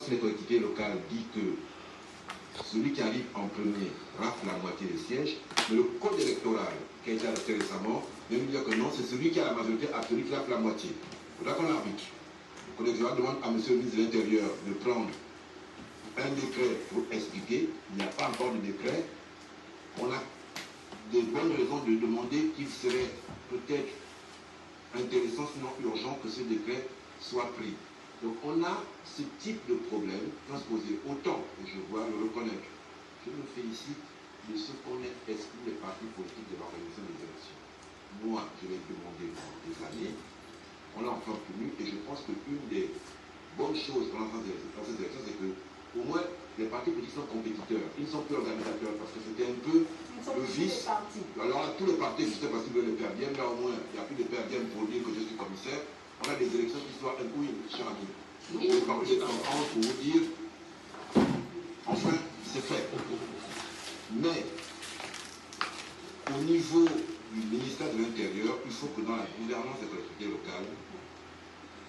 Les collectivités locales dit que celui qui arrive en premier rafle la moitié des sièges, mais le code électoral qui a été adopté récemment vient nous dire que non, c'est celui qui a la majorité absolue qui rafle la moitié. Il faudra qu'on arbitre. Le code électoral demande à M. le ministre de l'Intérieur de prendre un décret pour expliquer. Il n'y a pas encore de décret. On a des bonnes raisons de demander qu'il serait peut-être intéressant, sinon urgent, que ce décret soit pris. Donc on a ce type de problème transposé autant, et je dois le reconnaître. Je me félicite de ce qu'on ait exclu les partis politiques de l'organisation des élections. Moi, je l'ai demandé pendant des années, on l'a enfin obtenu, et je pense qu'une des bonnes choses dans ces élections, c'est que au moins les partis politiques sont compétiteurs, ils ne sont plus organisateurs, parce que c'était un peu le vice. Alors là, tous les partis existaient parce qu'ils veulent le faire bien, là au moins, il n'y a plus de faire bien pour dire que je suis commissaire. On a des élections qui soient un coup, cher ami. Donc, je vais parler de temps pour vous dire, enfin, c'est fait. Mais, au niveau du ministère de l'Intérieur, il faut que dans la gouvernance des collectivités locales,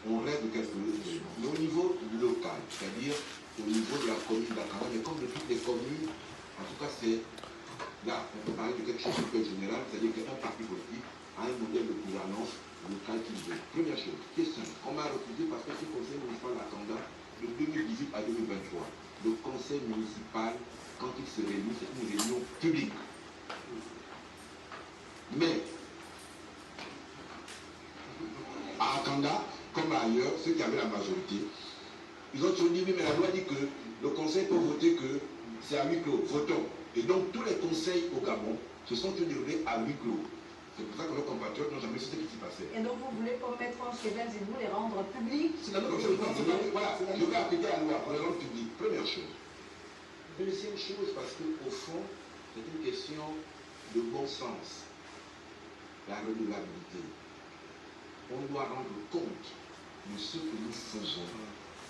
on règle quelque chose. Mais au niveau local, c'est-à-dire au niveau de la commune d'Akara, mais comme de toutes les communes, en tout cas, c'est là, on peut parler de quelque chose de plus général, c'est-à-dire qu'un parti politique a un modèle de gouvernance local qu'il veut. Première chose, question, on m'a refusé parce que ce conseil municipal d'Akanda, de 2018 à 2023, le conseil municipal, quand il se réunit, c'est une réunion publique. Mais, à Akanda, comme ailleurs, ceux qui avaient la majorité, ils ont toujours dit, oui, mais la loi dit que le conseil peut voter que c'est à huis clos, votons. Et donc, tous les conseils au Gabon se sont déroulés à huis clos. C'est pour ça que nos compatriotes n'ont jamais su ce qui s'y passait. Et donc vous voulez qu'on mette en chez elles et vous les rendre publics? Voilà, je vais appliquer la loi pour les rendre publics. Première chose. Deuxième chose, parce qu'au fond, c'est une question de bon sens. La redevabilité. On doit rendre compte de ce que nous faisons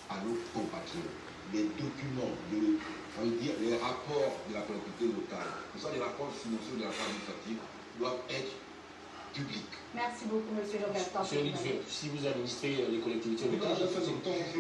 à nos compatriotes. Les documents, les rapports de la collectivité locale, que ce soit les rapports financiers ou des rapports administratifs, doivent être public. Merci beaucoup, M. Robert. Monsieur Olivier, si vous administrez les collectivités locales,